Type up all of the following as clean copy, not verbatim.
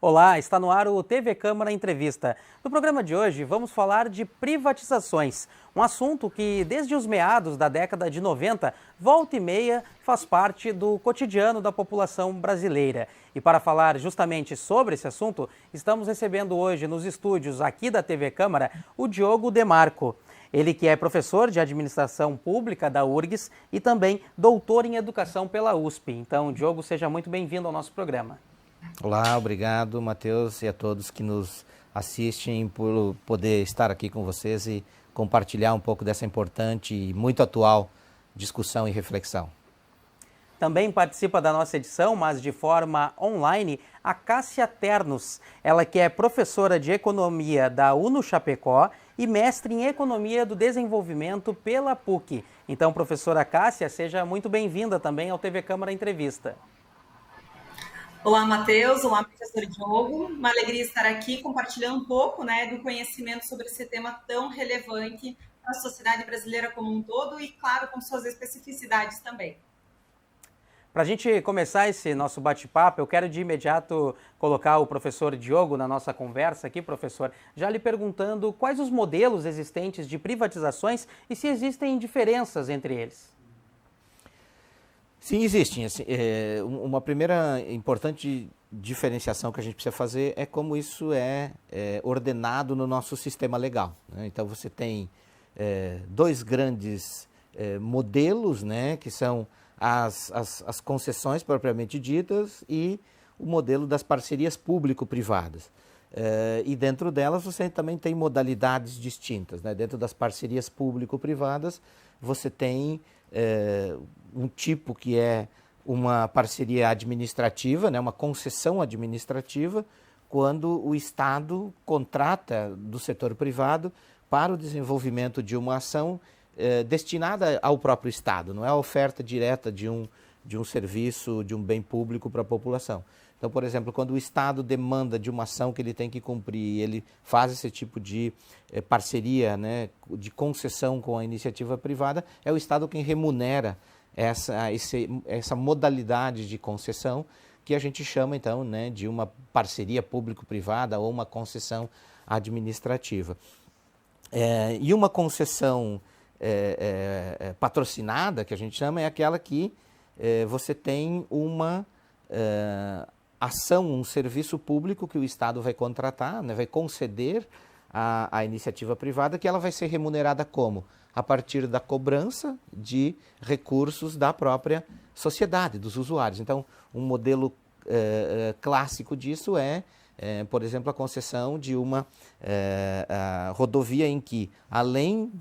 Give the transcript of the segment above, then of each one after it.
Olá, está no ar o TV Câmara Entrevista. No programa de hoje vamos falar de privatizações, um assunto que desde os meados da década de 90, volta e meia, faz parte do cotidiano da população brasileira. E para falar justamente sobre esse assunto, estamos recebendo hoje nos estúdios aqui da TV Câmara o Diogo Demarco. Ele que é professor de Administração Pública da URGS e também doutor em Educação pela USP. Então, Diogo, seja muito bem-vindo ao nosso programa. Olá, obrigado, Matheus, e a todos que nos assistem por poder estar aqui com vocês e compartilhar um pouco dessa importante e muito atual discussão e reflexão. Também participa da nossa edição, mas de forma online, a Cássia Ternos. Ela que é professora de Economia da UNO Chapecó e mestre em Economia do Desenvolvimento pela PUC. Então, professora Cássia, seja muito bem-vinda também ao TV Câmara Entrevista. Olá, Matheus. Olá, professor Diogo. Uma alegria estar aqui compartilhando um pouco, do conhecimento sobre esse tema tão relevante para a sociedade brasileira como um todo e, claro, com suas especificidades também. Para a gente começar esse nosso bate-papo, eu quero de imediato colocar o professor Diogo na nossa conversa aqui, professor, já lhe perguntando quais os modelos existentes de privatizações e se existem diferenças entre eles. Sim, existem. Uma primeira importante diferenciação que a gente precisa fazer é como isso é ordenado no nosso sistema legal, né? Então você tem dois grandes modelos, né, que são as concessões propriamente ditas e o modelo das parcerias público-privadas. E dentro delas você também tem modalidades distintas, né? Dentro das parcerias público-privadas você tem um tipo que é uma parceria administrativa, né, uma concessão administrativa, quando o Estado contrata do setor privado para o desenvolvimento de uma ação destinada ao próprio Estado, não é a oferta direta de um serviço, de um bem público para a população. Então, por exemplo, quando o Estado demanda de uma ação que ele tem que cumprir, ele faz esse tipo de parceria, né, de concessão com a iniciativa privada, é o Estado quem remunera essa modalidade de concessão, que a gente chama, então, né, de uma parceria público-privada ou uma concessão administrativa. E uma concessão patrocinada, que a gente chama, é aquela que você tem uma ação, um serviço público que o Estado vai contratar, né, vai conceder à iniciativa privada, que ela vai ser remunerada como? A partir da cobrança de recursos da própria sociedade, dos usuários. Então, um modelo clássico disso por exemplo, a concessão de uma rodovia em que, além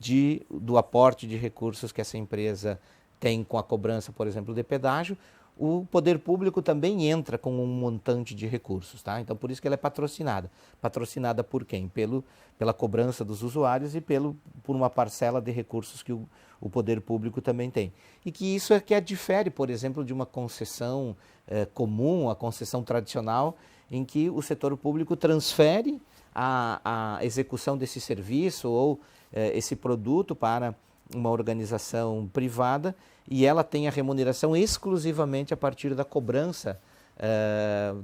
do aporte de recursos que essa empresa tem com a cobrança, por exemplo, de pedágio, o poder público também entra com um montante de recursos, tá? Então, por isso que ela é patrocinada. Patrocinada por quem? Pela cobrança dos usuários e por uma parcela de recursos que o poder público também tem. E que isso é que difere, por exemplo, de uma concessão comum, a concessão tradicional, em que o setor público transfere a execução desse serviço ou esse produto para uma organização privada e ela tem a remuneração exclusivamente a partir da cobrança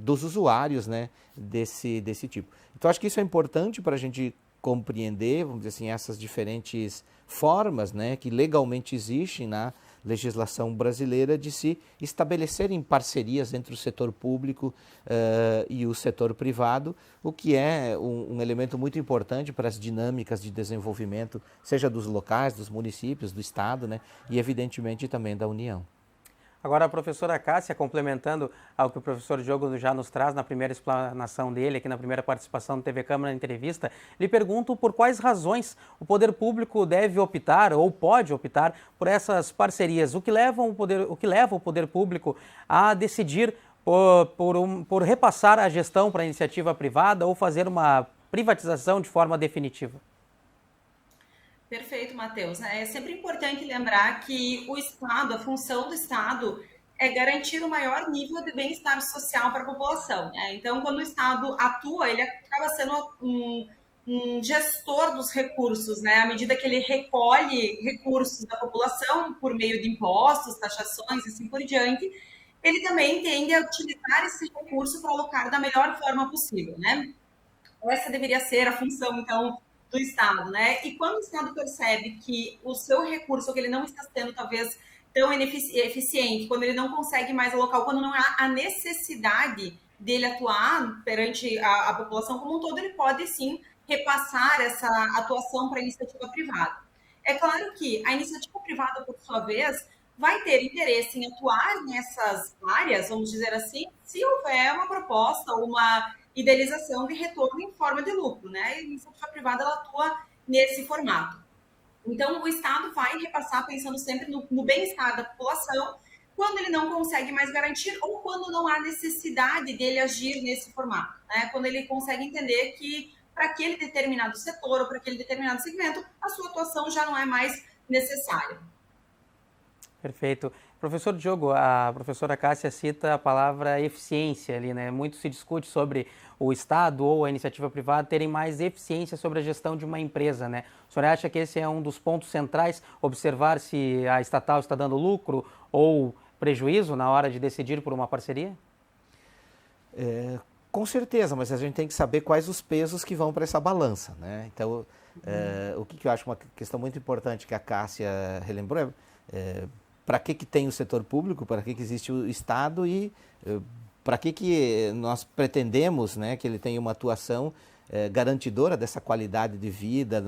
dos usuários, né, desse tipo. Então, acho que isso é importante para a gente compreender, vamos dizer assim, essas diferentes formas, né, que legalmente existem na legislação brasileira de se estabelecerem parcerias entre o setor público e o setor privado, o que é um elemento muito importante para as dinâmicas de desenvolvimento, seja dos locais, dos municípios, do Estado, né, e evidentemente também da União. Agora, a professora Cássia, complementando ao que o professor Diogo já nos traz na primeira explanação dele, aqui na primeira participação do TV Câmara na entrevista, lhe pergunto por quais razões o poder público deve optar ou pode optar por essas parcerias. O que leva o poder público a decidir por repassar a gestão para a iniciativa privada ou fazer uma privatização de forma definitiva? Perfeito, Matheus. É sempre importante lembrar que o Estado, a função do Estado é garantir o maior nível de bem-estar social para a população, né? Então, quando o Estado atua, ele acaba sendo um gestor dos recursos, né? À medida que ele recolhe recursos da população por meio de impostos, taxações e assim por diante, ele também tende a utilizar esse recurso para alocar da melhor forma possível, né? Essa deveria ser a função, então, do Estado, né? E quando o Estado percebe que o seu recurso, que ele não está sendo, talvez, tão eficiente, quando ele não consegue mais alocar, quando não há a necessidade dele atuar perante a população como um todo, ele pode, sim, repassar essa atuação para a iniciativa privada. É claro que a iniciativa privada, por sua vez, vai ter interesse em atuar nessas áreas, vamos dizer assim, se houver uma proposta ou uma idealização de retorno em forma de lucro, né? A iniciativa privada ela atua nesse formato. Então, o Estado vai repassar pensando sempre no bem-estar da população, quando ele não consegue mais garantir ou quando não há necessidade dele agir nesse formato, né? Quando ele consegue entender que para aquele determinado setor ou para aquele determinado segmento, a sua atuação já não é mais necessária. Perfeito. Professor Diogo, a professora Cássia cita a palavra eficiência ali, né? Muito se discute sobre o Estado ou a iniciativa privada terem mais eficiência sobre a gestão de uma empresa, né? O senhor acha que esse é um dos pontos centrais, observar se a estatal está dando lucro ou prejuízo na hora de decidir por uma parceria? Com certeza, mas a gente tem que saber quais os pesos que vão para essa balança, né? Então, o que eu acho uma questão muito importante que a Cássia relembrou para que tem o setor público, para que existe o Estado e para que nós pretendemos, né, que ele tenha uma atuação garantidora dessa qualidade de vida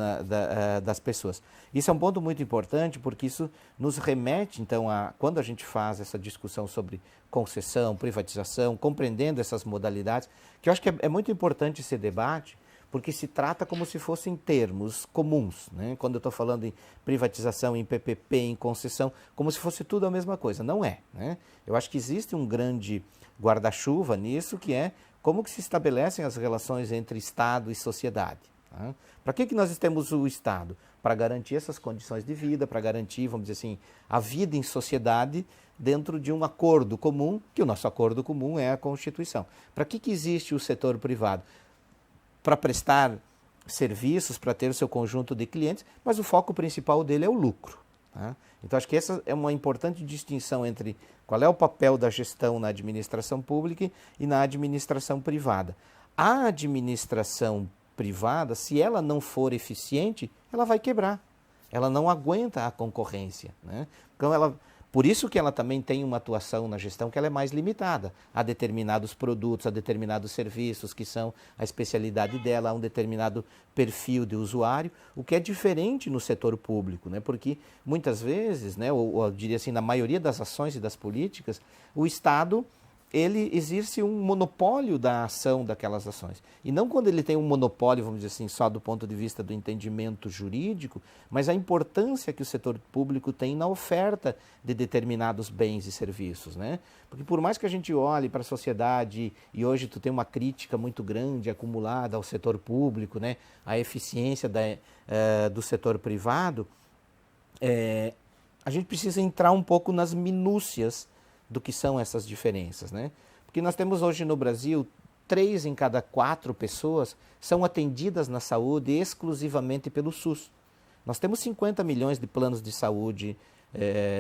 das pessoas. Isso é um ponto muito importante porque isso nos remete, então, quando a gente faz essa discussão sobre concessão, privatização, compreendendo essas modalidades, que eu acho que é muito importante esse debate, porque se trata como se fossem termos comuns, né? Quando eu estou falando em privatização, em PPP, em concessão, como se fosse tudo a mesma coisa. Não é, né? Eu acho que existe um grande guarda-chuva nisso, que é como que se estabelecem as relações entre Estado e sociedade. Tá? Para que nós temos o Estado? Para garantir essas condições de vida, para garantir, vamos dizer assim, a vida em sociedade dentro de um acordo comum, que o nosso acordo comum é a Constituição. Para que existe o setor privado? Para prestar serviços, para ter o seu conjunto de clientes, mas o foco principal dele é o lucro. Tá? Então, acho que essa é uma importante distinção entre qual é o papel da gestão na administração pública e na administração privada. A administração privada, se ela não for eficiente, ela vai quebrar. Ela não aguenta a concorrência, né? Então, por isso que ela também tem uma atuação na gestão que ela é mais limitada a determinados produtos, a determinados serviços que são a especialidade dela, a um determinado perfil de usuário, o que é diferente no setor público, né? Porque muitas vezes, né, ou eu diria assim, na maioria das ações e das políticas, o Estado ele exerce um monopólio da ação daquelas ações. E não quando ele tem um monopólio, vamos dizer assim, só do ponto de vista do entendimento jurídico, mas a importância que o setor público tem na oferta de determinados bens e serviços, né? Porque por mais que a gente olhe para a sociedade, e hoje tu tem uma crítica muito grande acumulada ao setor público, né? A eficiência do setor privado, a gente precisa entrar um pouco nas minúcias do que são essas diferenças, né? Porque nós temos hoje no Brasil 3 em cada 4 pessoas são atendidas na saúde exclusivamente pelo SUS. Nós temos 50 milhões de planos de saúde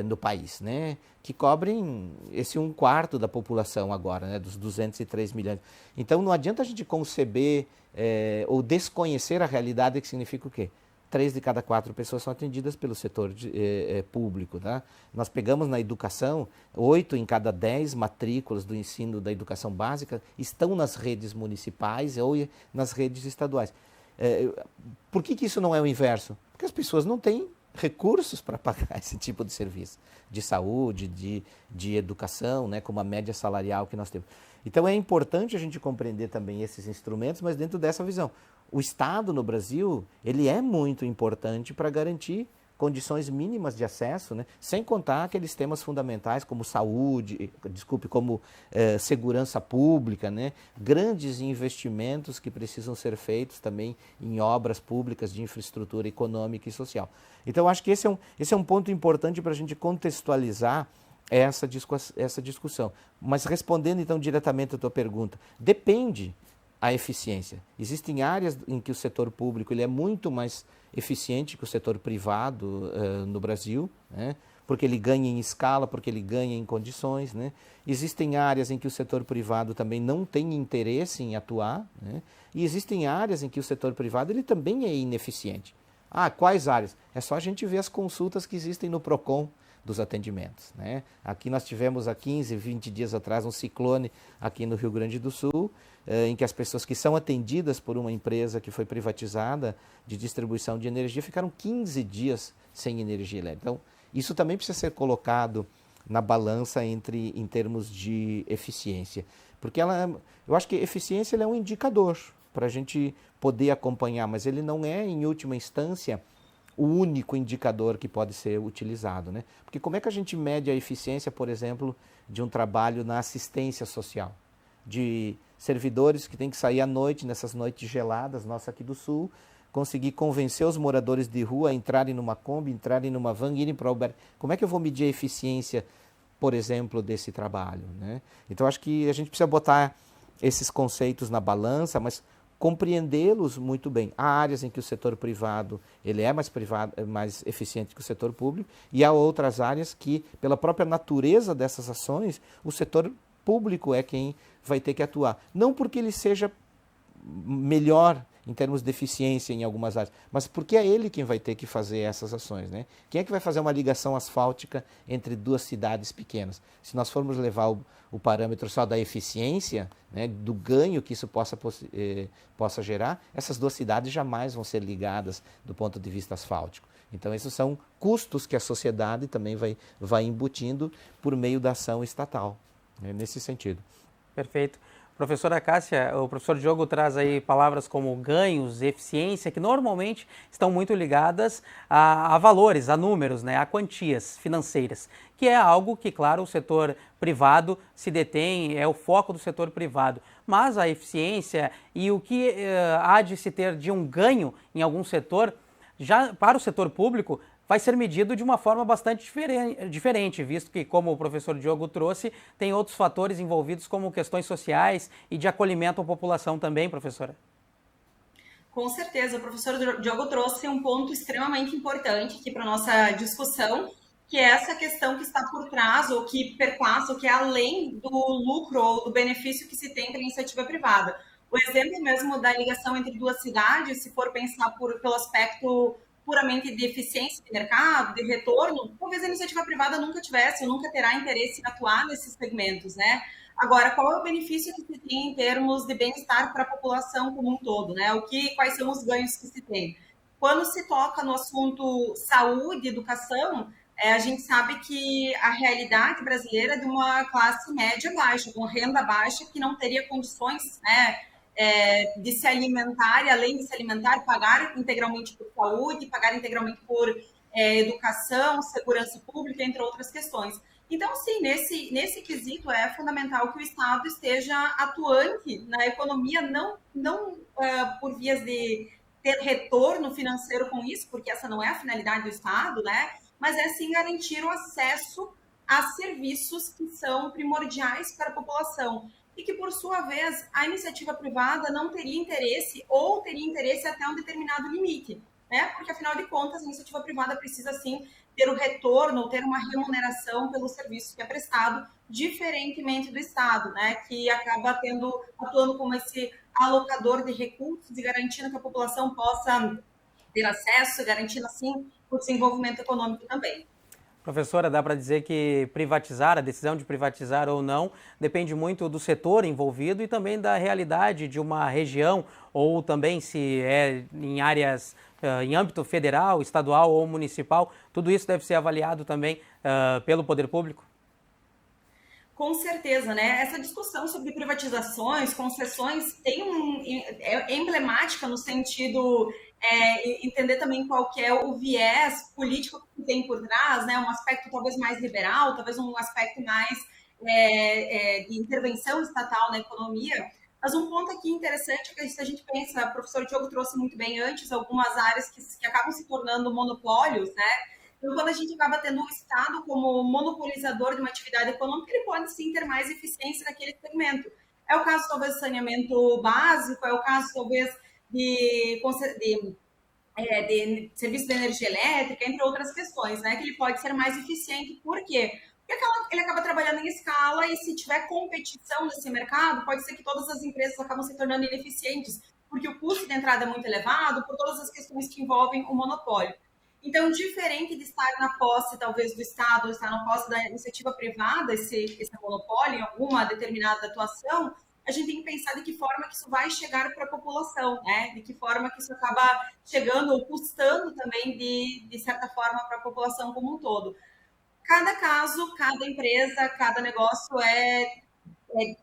no país, né? Que cobrem esse 1/4 da população agora, né? Dos 203 milhões. Então não adianta a gente conceber ou desconhecer a realidade, que significa o quê? 3 de cada 4 pessoas são atendidas pelo setor público. Tá? Nós pegamos na educação, 8 em cada 10 matrículas do ensino da educação básica estão nas redes municipais ou nas redes estaduais. Por que isso não é o inverso? Porque as pessoas não têm recursos para pagar esse tipo de serviço, de saúde, de educação, né, como a média salarial que nós temos. Então é importante a gente compreender também esses instrumentos, mas dentro dessa visão. O Estado no Brasil, ele é muito importante para garantir condições mínimas de acesso, né? Sem contar aqueles temas fundamentais como saúde, como segurança pública, né? Grandes investimentos que precisam ser feitos também em obras públicas de infraestrutura econômica e social. Então, acho que esse é um ponto importante para a gente contextualizar essa discussão. Mas respondendo então diretamente a tua pergunta, depende a eficiência. Existem áreas em que o setor público ele é muito mais eficiente que o setor privado no Brasil, né? porque ele ganha em escala, porque ele ganha em condições, né? Existem áreas em que o setor privado também não tem interesse em atuar, né? E existem áreas em que o setor privado ele também é ineficiente. Ah, quais áreas? É só a gente ver as consultas que existem no PROCON dos atendimentos, né? Aqui nós tivemos há 15, 20 dias atrás um ciclone aqui no Rio Grande do Sul, em que as pessoas que são atendidas por uma empresa que foi privatizada de distribuição de energia ficaram 15 dias sem energia elétrica. Então, isso também precisa ser colocado na balança em termos de eficiência. Porque eu acho que eficiência é um indicador para a gente poder acompanhar, mas ele não é, em última instância, o único indicador que pode ser utilizado, né? Porque como é que a gente mede a eficiência, por exemplo, de um trabalho na assistência social? De servidores que têm que sair à noite, nessas noites geladas, nossa aqui do Sul, conseguir convencer os moradores de rua a entrarem numa Kombi, entrarem numa van, irem para o albergue. Como é que eu vou medir a eficiência, por exemplo, desse trabalho, né? Então, acho que a gente precisa botar esses conceitos na balança, mas compreendê-los muito bem. Há áreas em que o setor privado ele é mais eficiente que o setor público, e há outras áreas que, pela própria natureza dessas ações, o setor público é quem vai ter que atuar. Não porque ele seja melhor em termos de eficiência em algumas áreas, mas porque é ele quem vai ter que fazer essas ações, né? Quem é que vai fazer uma ligação asfáltica entre duas cidades pequenas? Se nós formos levar o parâmetro só da eficiência, né, do ganho que isso possa gerar, essas duas cidades jamais vão ser ligadas do ponto de vista asfáltico. Então, esses são custos que a sociedade também vai embutindo por meio da ação estatal, né, nesse sentido. Perfeito. Professora Cássia, o professor Diogo traz aí palavras como ganhos, eficiência, que normalmente estão muito ligadas a valores, a números, né, a quantias financeiras, que é algo que, claro, o setor privado se detém, é o foco do setor privado. Mas a eficiência e o que há de se ter de um ganho em algum setor, já para o setor público, vai ser medido de uma forma bastante diferente, visto que, como o professor Diogo trouxe, tem outros fatores envolvidos como questões sociais e de acolhimento à população também, professora. Com certeza, o professor Diogo trouxe um ponto extremamente importante aqui para a nossa discussão, que é essa questão que está por trás, ou que perpassa, ou que é além do lucro ou do benefício que se tem pela iniciativa privada. O exemplo mesmo da ligação entre duas cidades, se for pensar pelo aspecto puramente de eficiência de mercado, de retorno, talvez a iniciativa privada nunca tivesse, ou nunca terá interesse em atuar nesses segmentos, né? Agora, qual é o benefício que se tem em termos de bem-estar para a população como um todo, né? Quais são os ganhos que se tem? Quando se toca no assunto saúde, educação, a gente sabe que a realidade brasileira é de uma classe média baixa, com renda baixa, que não teria condições, né, de se alimentar, e além de se alimentar, pagar integralmente por saúde, pagar integralmente por educação, segurança pública, entre outras questões. Então, sim, nesse quesito é fundamental que o Estado esteja atuante na economia, não por vias de ter retorno financeiro com isso, porque essa não é a finalidade do Estado, né? Mas é sim garantir o acesso a serviços que são primordiais para a população e que, por sua vez, a iniciativa privada não teria interesse ou teria interesse até um determinado limite, né? Porque, afinal de contas, a iniciativa privada precisa, sim, ter o retorno ou ter uma remuneração pelo serviço que é prestado, diferentemente do Estado, né? Que acaba atuando como esse alocador de recursos e garantindo que a população possa ter acesso, garantindo, assim, o desenvolvimento econômico também. Professora, dá para dizer que a decisão de privatizar ou não, depende muito do setor envolvido e também da realidade de uma região, ou também se é em áreas, em âmbito federal, estadual ou municipal, tudo isso deve ser avaliado também pelo poder público? Com certeza, né? Essa discussão sobre privatizações, concessões, é emblemática no sentido entender também qual que é o viés político que tem por trás, né? Um aspecto talvez mais liberal, talvez um aspecto mais de intervenção estatal na economia. Mas um ponto aqui interessante é que se a gente pensa, o professor Diogo trouxe muito bem antes, algumas áreas que acabam se tornando monopólios, né? Então, quando a gente acaba tendo o Estado como monopolizador de uma atividade econômica, ele pode sim ter mais eficiência naquele segmento. É o caso, talvez, do saneamento básico, é o caso, talvez, de de serviço de energia elétrica, entre outras questões, né? Que ele pode ser mais eficiente. Por quê? Porque ele acaba trabalhando em escala e se tiver competição nesse mercado, pode ser que todas as empresas acabam se tornando ineficientes, porque o custo de entrada é muito elevado por todas as questões que envolvem o monopólio. Então, diferente de estar na posse, talvez, do Estado, ou estar na posse da iniciativa privada, esse monopólio em alguma determinada atuação, a gente tem que pensar de que forma que isso vai chegar para a população, né? De que forma que isso acaba chegando ou custando também, de certa forma, para a população como um todo. Cada caso, cada empresa, cada negócio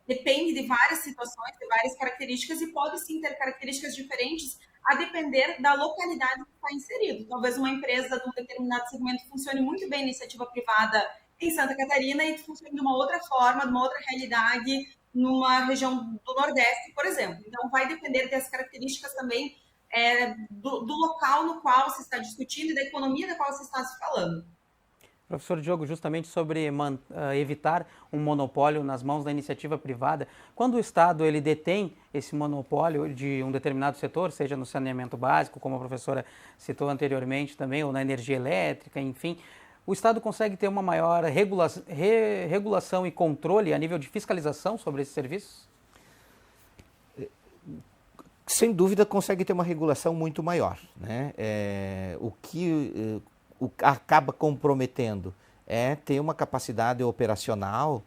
depende de várias situações, de várias características e pode sim ter características diferentes a depender da localidade que está inserido. Talvez uma empresa de um determinado segmento funcione muito bem iniciativa privada em Santa Catarina e funcione de uma outra forma, de uma outra realidade numa região do Nordeste, por exemplo. Então, vai depender das características também do local no qual se está discutindo e da economia da qual se está se falando. Professor Diogo, justamente sobre evitar um monopólio nas mãos da iniciativa privada, quando o Estado ele detém esse monopólio de um determinado setor, seja no saneamento básico, como a professora citou anteriormente também, ou na energia elétrica, enfim, o Estado consegue ter uma maior regulação e controle a nível de fiscalização sobre esses serviços? Sem dúvida consegue ter uma regulação muito maior, né? O que acaba comprometendo é ter uma capacidade operacional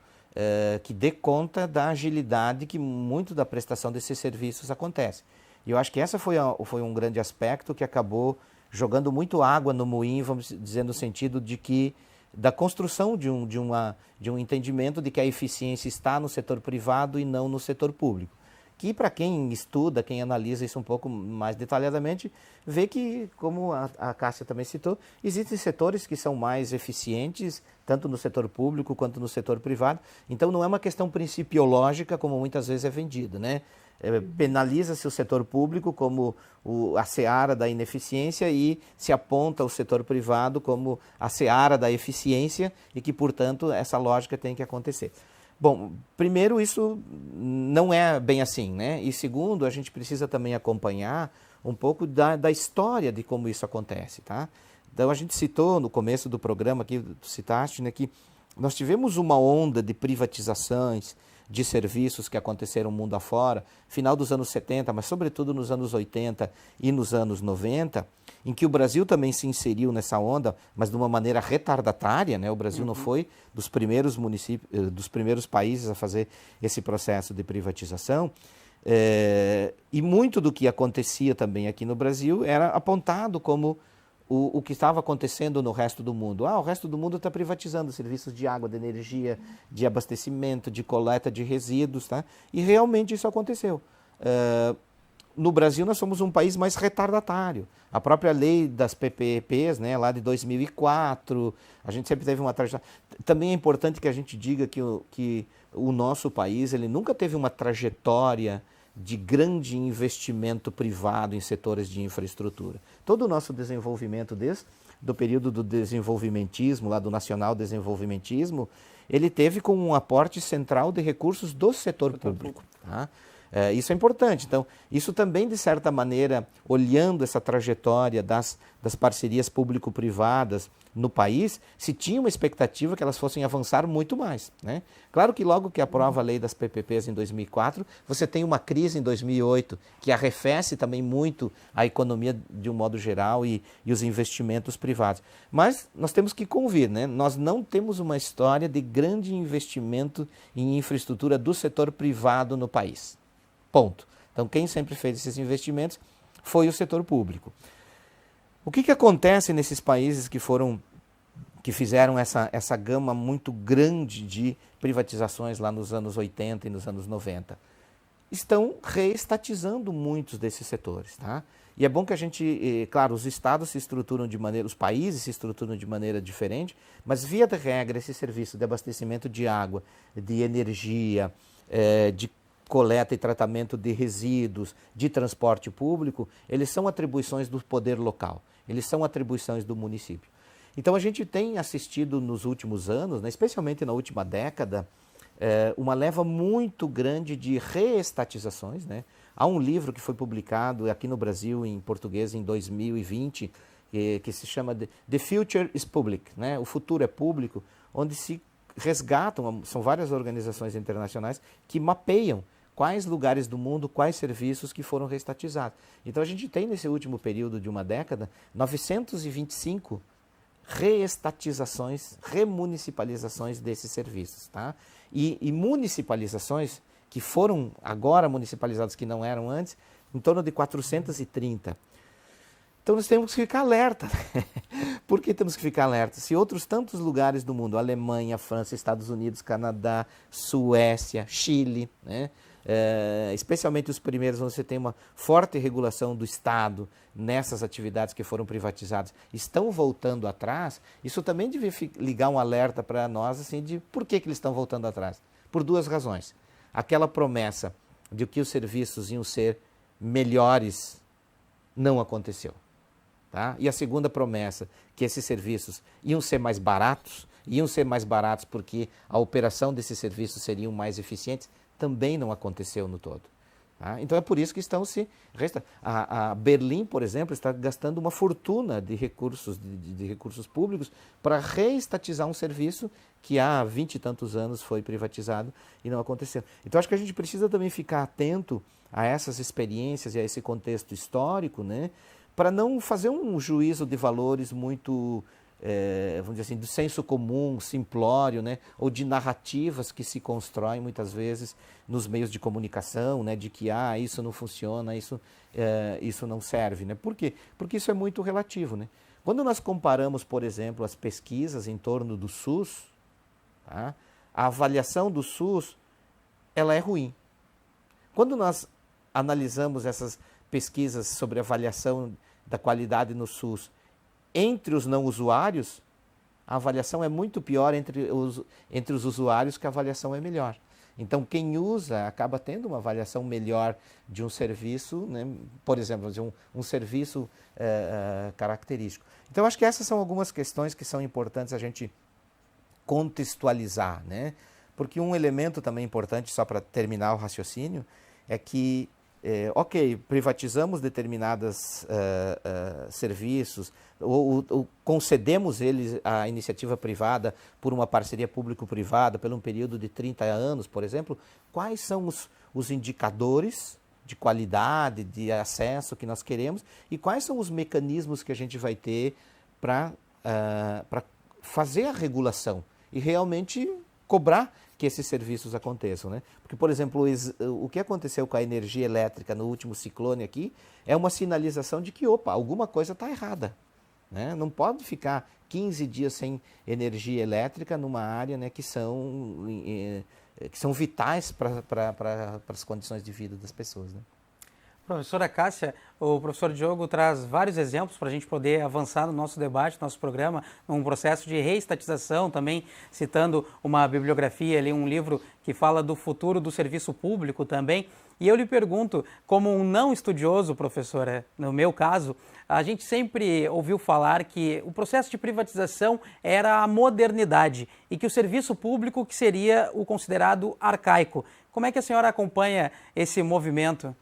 que dê conta da agilidade que muito da prestação desses serviços acontece. E eu acho que essa foi um grande aspecto que acabou jogando muito água no moinho, vamos dizer, no sentido de que da construção de um entendimento de que a eficiência está no setor privado e não no setor público. Que para quem estuda, quem analisa isso um pouco mais detalhadamente, vê que, como a Cássia também citou, existem setores que são mais eficientes, tanto no setor público quanto no setor privado. Então não é uma questão principiológica, como muitas vezes é vendido, né? Penaliza-se o setor público como a seara da ineficiência e se aponta o setor privado como a seara da eficiência e que, portanto, essa lógica tem que acontecer. Bom, primeiro, isso não é bem assim, né? E segundo, a gente precisa também acompanhar um pouco da história de como isso acontece, tá? Então, a gente citou no começo do programa aqui, tu citaste, né, que nós tivemos uma onda de privatizações de serviços que aconteceram mundo afora, final dos anos 70, mas sobretudo nos anos 80 e nos anos 90, em que o Brasil também se inseriu nessa onda, mas de uma maneira retardatária, né? O Brasil não foi dos primeiros municípios, dos primeiros países a fazer esse processo de privatização. E muito do que acontecia também aqui no Brasil era apontado como o que estava acontecendo no resto do mundo. O resto do mundo está privatizando serviços de água, de energia, de abastecimento, de coleta de resíduos, tá? E realmente isso aconteceu. No Brasil nós somos um país mais retardatário. A própria lei das PPPs, né, lá de 2004, a gente sempre teve uma trajetória. Também é importante que a gente diga que o nosso país ele nunca teve uma trajetória de grande investimento privado em setores de infraestrutura. Todo o nosso desenvolvimento, desde o período do desenvolvimentismo, lá do nacional desenvolvimentismo, ele teve como um aporte central de recursos do setor público. Tá? Isso é importante. Então, isso também, de certa maneira, olhando essa trajetória das parcerias público-privadas no país, se tinha uma expectativa que elas fossem avançar muito mais, né? Claro que logo que aprova a lei das PPPs em 2004, você tem uma crise em 2008, que arrefece também muito a economia de um modo geral e os investimentos privados. Mas nós temos que convir, né? Nós não temos uma história de grande investimento em infraestrutura do setor privado no país. Ponto. Então, quem sempre fez esses investimentos foi o setor público. O que acontece nesses países que fizeram essa gama muito grande de privatizações lá nos anos 80 e nos anos 90? Estão reestatizando muitos desses setores, tá? E é bom que a gente, claro, os estados se estruturam os países se estruturam de maneira diferente, mas via de regra esse serviço de abastecimento de água, de energia, de coleta e tratamento de resíduos, de transporte público, eles são atribuições do poder local, eles são atribuições do município. Então a gente tem assistido nos últimos anos, né, especialmente na última década, uma leva muito grande de reestatizações, né? Há um livro que foi publicado aqui no Brasil, em português, em 2020, que se chama The Future is Public, né? O futuro é público, onde se resgatam, são várias organizações internacionais que mapeiam quais lugares do mundo, quais serviços que foram reestatizados. Então a gente tem nesse último período de uma década, 925 reestatizações, remunicipalizações desses serviços. Tá? E municipalizações que foram agora municipalizadas, que não eram antes, em torno de 430. Então nós temos que ficar alerta. Por que temos que ficar alerta? Se outros tantos lugares do mundo, Alemanha, França, Estados Unidos, Canadá, Suécia, Chile, né? Especialmente os primeiros, onde você tem uma forte regulação do Estado nessas atividades que foram privatizadas, estão voltando atrás, isso também deve ligar um alerta para nós assim, de por que eles estão voltando atrás. Por duas razões. Aquela promessa de que os serviços iam ser melhores não aconteceu. Tá? E a segunda promessa, que esses serviços iam ser mais baratos porque a operação desses serviços seriam mais eficientes, também não aconteceu no todo. Tá? Então é por isso que estão se... A Berlim, por exemplo, está gastando uma fortuna de recursos, de recursos públicos para reestatizar um serviço que há 20 e tantos anos foi privatizado e não aconteceu. Então acho que a gente precisa também ficar atento a essas experiências e a esse contexto histórico, né, para não fazer um juízo de valores muito... vamos dizer assim, do senso comum, simplório, né, ou de narrativas que se constroem muitas vezes nos meios de comunicação, né, de que isso não funciona, isso não serve. Né? Por quê? Porque isso é muito relativo. Né? Quando nós comparamos, por exemplo, as pesquisas em torno do SUS, tá, a avaliação do SUS ela é ruim. Quando nós analisamos essas pesquisas sobre avaliação da qualidade no SUS entre os não usuários, a avaliação é muito pior entre os usuários, que a avaliação é melhor. Então, quem usa acaba tendo uma avaliação melhor de um serviço, né? Por exemplo, de um serviço característico. Então, acho que essas são algumas questões que são importantes a gente contextualizar, né? Porque um elemento também importante, só para terminar o raciocínio, é que privatizamos determinados serviços ou concedemos eles à iniciativa privada por uma parceria público-privada pelo um período de 30 anos, por exemplo. Quais são os indicadores de qualidade, de acesso que nós queremos e quais são os mecanismos que a gente vai ter para fazer a regulação e realmente cobrar que esses serviços aconteçam, né? Porque, por exemplo, o que aconteceu com a energia elétrica no último ciclone aqui é uma sinalização de que, alguma coisa está errada, né? Não pode ficar 15 dias sem energia elétrica numa área, né, que são vitais para as condições de vida das pessoas, né? Professora Cássia, o professor Diogo traz vários exemplos para a gente poder avançar no nosso debate, no nosso programa, num processo de reestatização, também citando uma bibliografia ali, um livro que fala do futuro do serviço público também. E eu lhe pergunto, como um não estudioso, professora, no meu caso, a gente sempre ouviu falar que o processo de privatização era a modernidade e que o serviço público que seria o considerado arcaico. Como é que a senhora acompanha esse movimento?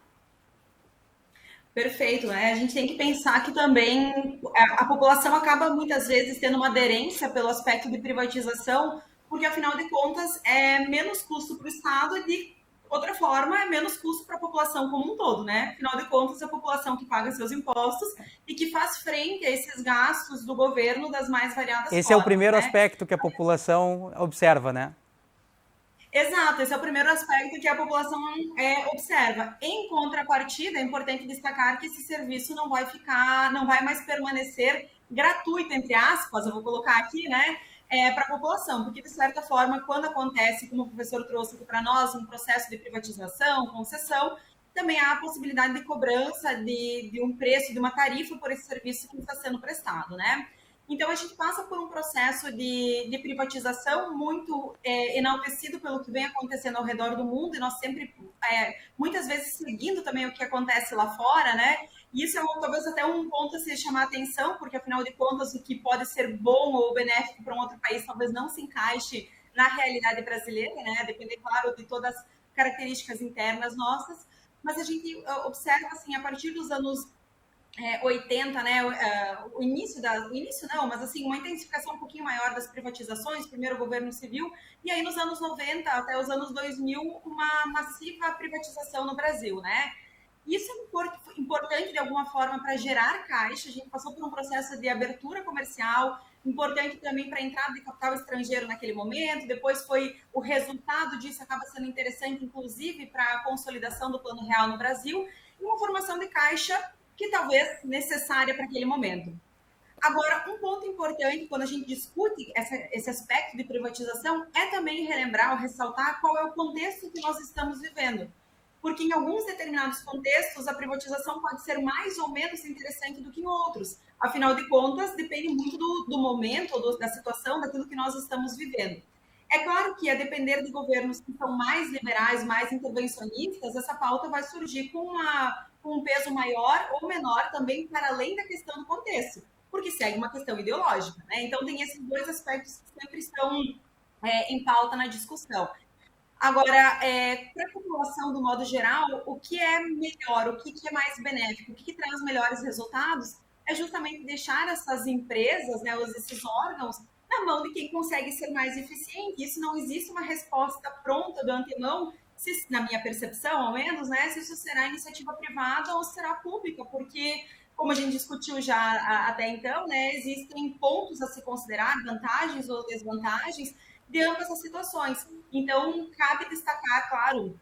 Perfeito, né? A gente tem que pensar que também a população acaba muitas vezes tendo uma aderência pelo aspecto de privatização, porque afinal de contas é menos custo para o Estado e de outra forma é menos custo para a população como um todo, né? Afinal de contas, é a população que paga seus impostos e que faz frente a esses gastos do governo das mais variadas formas. Esse é o primeiro aspecto que a população observa, né? Exato, esse é o primeiro aspecto que a população observa. Em contrapartida, é importante destacar que esse serviço não vai mais permanecer gratuito, entre aspas, eu vou colocar aqui, né, para a população, porque de certa forma, quando acontece, como o professor trouxe aqui para nós, um processo de privatização, concessão, também há a possibilidade de cobrança de um preço, de uma tarifa por esse serviço que está sendo prestado, né? Então, a gente passa por um processo de privatização muito enaltecido pelo que vem acontecendo ao redor do mundo, e nós sempre, muitas vezes, seguindo também o que acontece lá fora, né? E isso é talvez até um ponto a se chamar a atenção, porque, afinal de contas, o que pode ser bom ou benéfico para um outro país talvez não se encaixe na realidade brasileira, né? Depende, claro, de todas as características internas nossas. mas a gente observa, assim, a partir dos anos 80, né, o início não, mas assim, uma intensificação um pouquinho maior das privatizações, primeiro o governo civil, e aí nos anos 90 até os anos 2000, uma massiva privatização no Brasil, né? Isso é importante de alguma forma para gerar caixa, a gente passou por um processo de abertura comercial, importante também para a entrada de capital estrangeiro naquele momento, depois foi o resultado disso acaba sendo interessante, inclusive, para a consolidação do Plano Real no Brasil, e uma formação de caixa que talvez necessária para aquele momento. Agora, um ponto importante quando a gente discute esse aspecto de privatização é também relembrar ou ressaltar qual é o contexto que nós estamos vivendo. Porque em alguns determinados contextos, a privatização pode ser mais ou menos interessante do que em outros. Afinal de contas, depende muito do momento, da situação, daquilo que nós estamos vivendo. É claro que, a depender de governos que são mais liberais, mais intervencionistas, essa pauta vai surgir com um peso maior ou menor também para além da questão do contexto, porque segue uma questão ideológica, né? Então, tem esses dois aspectos que sempre estão em pauta na discussão. Agora, para a população, do modo geral, o que é melhor, o que é mais benéfico, o que traz melhores resultados é justamente deixar essas empresas, né, esses órgãos, na mão de quem consegue ser mais eficiente. Isso não existe uma resposta pronta do antemão, na minha percepção, ao menos, né, se isso será iniciativa privada ou será pública, porque, como a gente discutiu já até então, né, existem pontos a se considerar, vantagens ou desvantagens de ambas as situações. Então, cabe destacar, claro,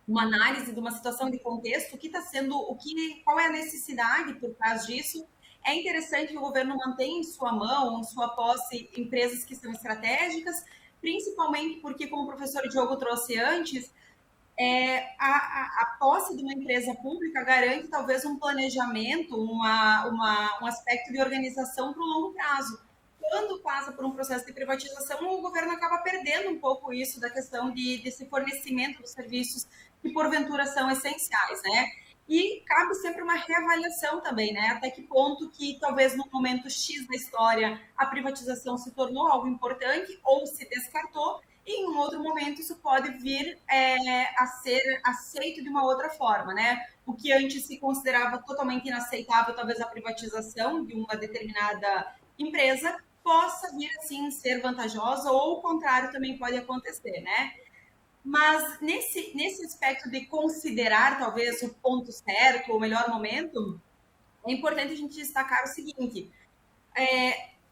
uma análise de uma situação de contexto, o que está sendo, qual é a necessidade por trás disso. É interessante que o governo mantenha em sua mão, em sua posse, empresas que são estratégicas, principalmente porque, como o professor Diogo trouxe antes, a posse de uma empresa pública garante talvez um planejamento, um aspecto de organização para o longo prazo. Quando passa por um processo de privatização, o governo acaba perdendo um pouco isso da questão desse fornecimento dos serviços que, porventura, são essenciais, né? E cabe sempre uma reavaliação também, né? Até que ponto que, talvez, no momento X da história, a privatização se tornou algo importante ou se descartou, e em um outro momento isso pode vir a ser aceito de uma outra forma, né? O que antes se considerava totalmente inaceitável, talvez a privatização de uma determinada empresa, possa vir assim ser vantajosa, ou o contrário também pode acontecer, né? Mas nesse aspecto de considerar talvez o ponto certo, o melhor momento, é importante a gente destacar o seguinte: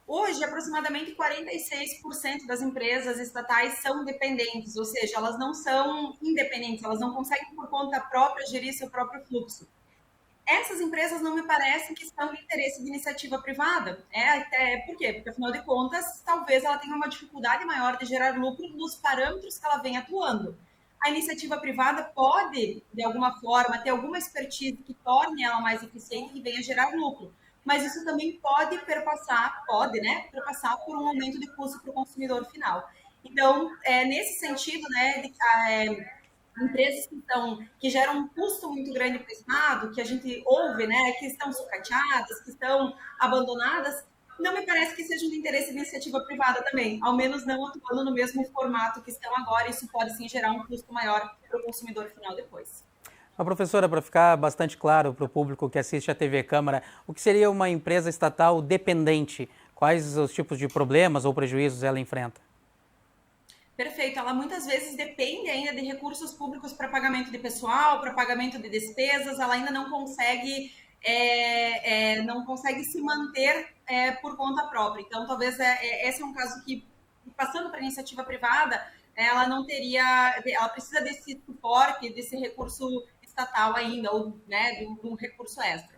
hoje, aproximadamente 46% das empresas estatais são dependentes, ou seja, elas não são independentes, elas não conseguem por conta própria gerir seu próprio fluxo. Essas empresas não me parecem que estão no interesse de iniciativa privada. Por quê? Porque, afinal de contas, talvez ela tenha uma dificuldade maior de gerar lucro nos parâmetros que ela vem atuando. A iniciativa privada pode, de alguma forma, ter alguma expertise que torne ela mais eficiente e venha gerar lucro. Mas isso também pode perpassar por um aumento de custo para o consumidor final. Então, nesse sentido, né, empresas que geram um custo muito grande para o Estado, que a gente ouve, né, que estão sucateadas, que estão abandonadas, não me parece que seja de interesse de iniciativa privada também, ao menos não atuando no mesmo formato que estão agora. Isso pode sim gerar um custo maior para o consumidor final depois. A professora, para ficar bastante claro para o público que assiste a TV Câmara, o que seria uma empresa estatal dependente? Quais os tipos de problemas ou prejuízos ela enfrenta? Perfeito. Ela muitas vezes depende ainda de recursos públicos para pagamento de pessoal, para pagamento de despesas. Ela ainda não consegue se manter por conta própria. Então, talvez esse é um caso que, passando para a iniciativa privada, ela não teria, ela precisa desse suporte, desse recurso estatal ainda, ou, né, de um recurso extra.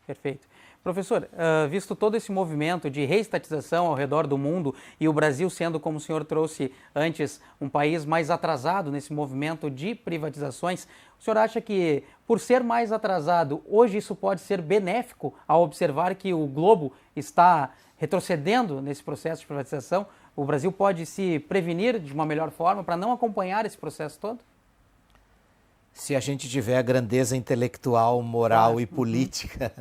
Perfeito. Professor, visto todo esse movimento de reestatização ao redor do mundo e o Brasil sendo, como o senhor trouxe antes, um país mais atrasado nesse movimento de privatizações, o senhor acha que, por ser mais atrasado, hoje isso pode ser benéfico ao observar que o globo está retrocedendo nesse processo de privatização? O Brasil pode se prevenir de uma melhor forma para não acompanhar esse processo todo? Se a gente tiver a grandeza intelectual, moral e política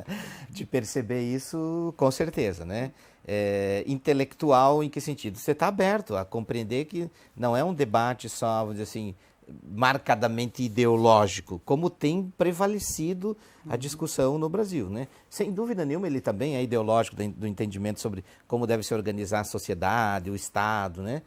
de perceber isso, com certeza, né? Intelectual em que sentido? Você está aberto a compreender que não é um debate só, vamos dizer assim, marcadamente ideológico, como tem prevalecido a discussão no Brasil, né? Sem dúvida nenhuma, ele também é ideológico do entendimento sobre como deve se organizar a sociedade, o Estado, né?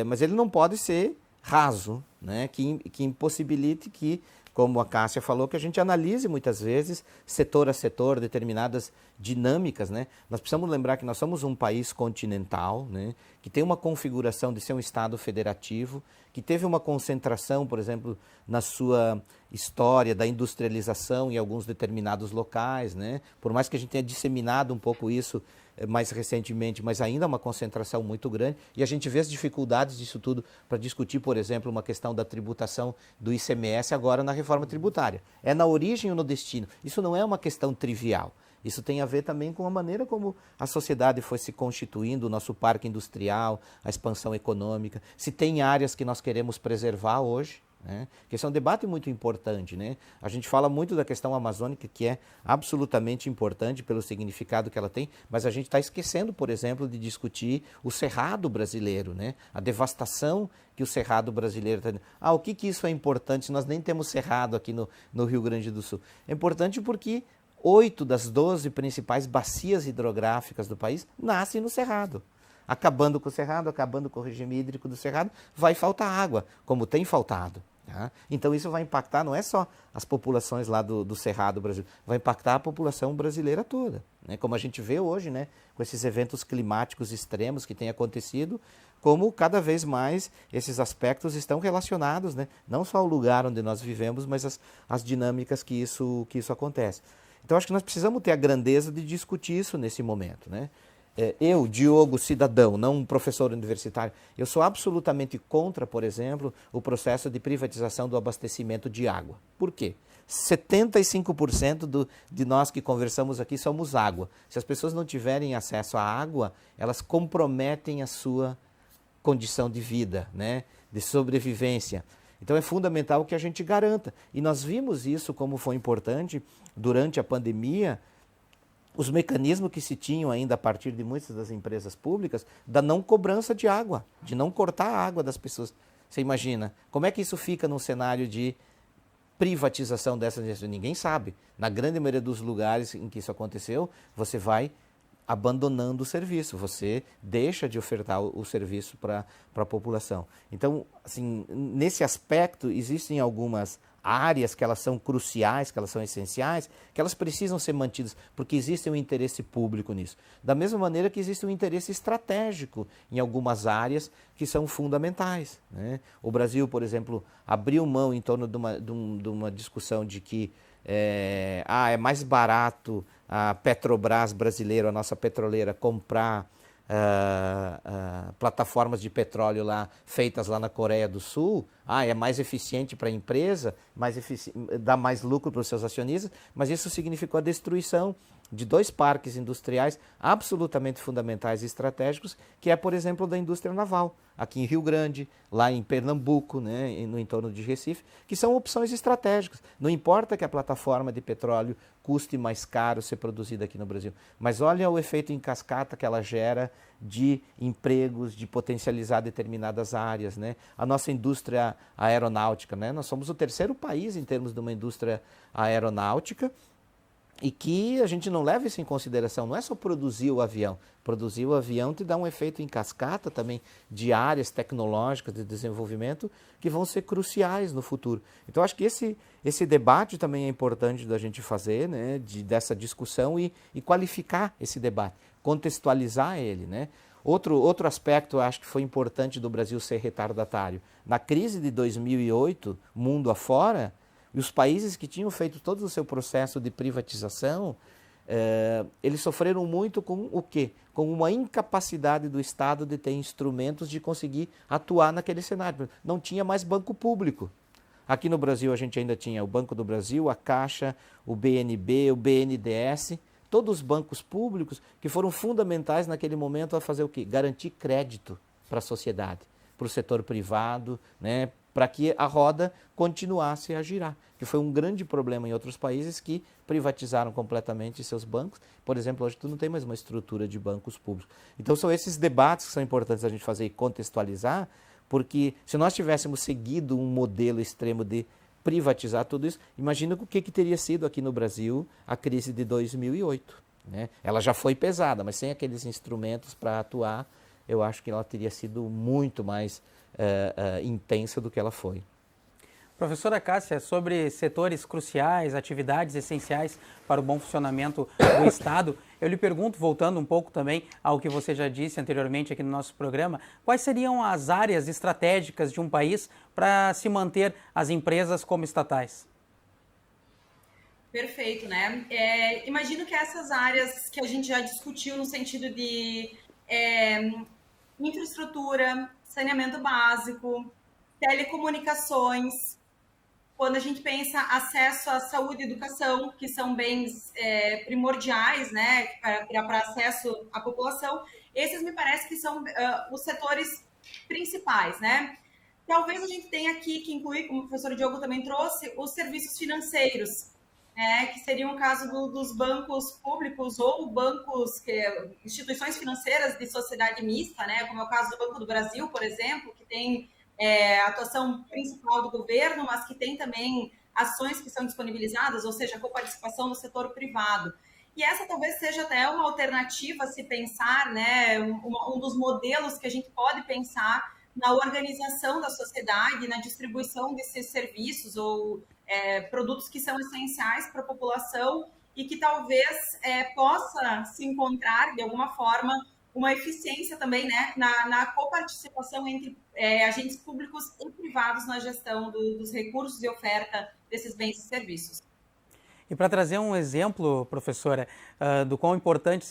Mas ele não pode ser raso, né? Que impossibilite que, como a Cássia falou, que a gente analise muitas vezes, setor a setor, determinadas dinâmicas, né? Nós precisamos lembrar que nós somos um país continental, né? Que tem uma configuração de ser um Estado federativo, que teve uma concentração, por exemplo, na sua história da industrialização em alguns determinados locais, né? Por mais que a gente tenha disseminado um pouco isso mais recentemente, mas ainda é uma concentração muito grande, e a gente vê as dificuldades disso tudo para discutir, por exemplo, uma questão da tributação do ICMS agora na reforma tributária. É na origem ou no destino? Isso não é uma questão trivial. Isso tem a ver também com a maneira como a sociedade foi se constituindo, o nosso parque industrial, a expansão econômica, se tem áreas que nós queremos preservar hoje, né? Que esse é um debate muito importante, né? A gente fala muito da questão amazônica, que é absolutamente importante pelo significado que ela tem, mas a gente está esquecendo, por exemplo, de discutir o cerrado brasileiro, né? A devastação que o cerrado brasileiro está... o que isso é importante? Nós nem temos cerrado aqui no Rio Grande do Sul. É importante porque 8 das 12 principais bacias hidrográficas do país nascem no cerrado. Acabando com o cerrado, acabando com o regime hídrico do cerrado, vai faltar água, como tem faltado. Tá? Então isso vai impactar, não é só as populações lá do Cerrado Brasil, vai impactar a população brasileira toda. Né? Como a gente vê hoje, né? Com esses eventos climáticos extremos que têm acontecido, como cada vez mais esses aspectos estão relacionados, né? Não só ao lugar onde nós vivemos, mas as dinâmicas que isso acontece. Então acho que nós precisamos ter a grandeza de discutir isso nesse momento, né? Eu, Diogo, cidadão, não um professor universitário, eu sou absolutamente contra, por exemplo, o processo de privatização do abastecimento de água. Por quê? 75% de nós que conversamos aqui somos água. Se as pessoas não tiverem acesso à água, elas comprometem a sua condição de vida, né? De sobrevivência. Então é fundamental que a gente garanta. E nós vimos isso como foi importante durante a pandemia, os mecanismos que se tinham ainda a partir de muitas das empresas públicas da não cobrança de água, de não cortar a água das pessoas. Você imagina, como é que isso fica num cenário de privatização dessas? Ninguém sabe. Na grande maioria dos lugares em que isso aconteceu, você vai abandonando o serviço, você deixa de ofertar o serviço para a população. Então, assim, nesse aspecto, existem algumas áreas que elas são cruciais, que elas são essenciais, que elas precisam ser mantidas, porque existe um interesse público nisso. Da mesma maneira que existe um interesse estratégico em algumas áreas que são fundamentais, né? O Brasil, por exemplo, abriu mão em torno de uma discussão de que é mais barato a Petrobras brasileira, a nossa petroleira, comprar plataformas de petróleo lá feitas lá na Coreia do Sul, é mais eficiente para a empresa, dá mais lucro para os seus acionistas, mas isso significou a destruição de 2 parques industriais absolutamente fundamentais e estratégicos, que é, por exemplo, da indústria naval, aqui em Rio Grande, lá em Pernambuco, né, no entorno de Recife, que são opções estratégicas. Não importa que a plataforma de petróleo custe mais caro ser produzida aqui no Brasil, mas olha o efeito em cascata que ela gera de empregos, de potencializar determinadas áreas, né? A nossa indústria aeronáutica, né? Nós somos o 3º país em termos de uma indústria aeronáutica, e que a gente não leva isso em consideração. Não é só produzir o avião. Produzir o avião te dá um efeito em cascata também de áreas tecnológicas de desenvolvimento que vão ser cruciais no futuro. Então, acho que esse debate também é importante da gente fazer, né, dessa discussão e qualificar esse debate, contextualizar ele, né? Outro aspecto, eu acho que foi importante do Brasil ser retardatário. Na crise de 2008, mundo afora, e os países que tinham feito todo o seu processo de privatização, eles sofreram muito com o quê? Com uma incapacidade do Estado de ter instrumentos de conseguir atuar naquele cenário. Não tinha mais banco público. Aqui no Brasil a gente ainda tinha o Banco do Brasil, a Caixa, o BNB, o BNDES, todos os bancos públicos que foram fundamentais naquele momento a fazer o quê? Garantir crédito para a sociedade, para o setor privado, né? Para que a roda continuasse a girar, que foi um grande problema em outros países que privatizaram completamente seus bancos. Por exemplo, hoje tu não tem mais uma estrutura de bancos públicos. Então são esses debates que são importantes a gente fazer e contextualizar, Porque se nós tivéssemos seguido um modelo extremo de privatizar tudo isso, imagina o que teria sido aqui no Brasil a crise de 2008. Né? Ela já foi pesada, mas sem aqueles instrumentos para atuar, eu acho que ela teria sido muito mais intensa do que ela foi. Professora Cássia, sobre setores cruciais, atividades essenciais para o bom funcionamento do Estado, eu lhe pergunto, voltando um pouco também ao que você já disse anteriormente aqui no nosso programa, quais seriam as áreas estratégicas de um país para se manter as empresas como estatais? Perfeito, né? Imagino que essas áreas que a gente já discutiu no sentido de infraestrutura, saneamento básico, telecomunicações, quando a gente pensa acesso à saúde e educação, que são bens primordiais, né, para acesso à população, esses me parece que são os setores principais, né? Talvez a gente tenha aqui que incluir, como o professor Diogo também trouxe, os serviços financeiros, que seriam o caso dos bancos públicos ou bancos, instituições financeiras de sociedade mista, né, como é o caso do Banco do Brasil, por exemplo, que tem a atuação principal do governo, mas que tem também ações que são disponibilizadas, ou seja, com participação do setor privado. E essa talvez seja até uma alternativa a se pensar, né, um dos modelos que a gente pode pensar na organização da sociedade, na distribuição desses serviços ou produtos que são essenciais para a população e que talvez possa se encontrar, de alguma forma, uma eficiência também, né, na coparticipação entre agentes públicos e privados na gestão dos recursos e oferta desses bens e serviços. E para trazer um exemplo, professora, do quão importante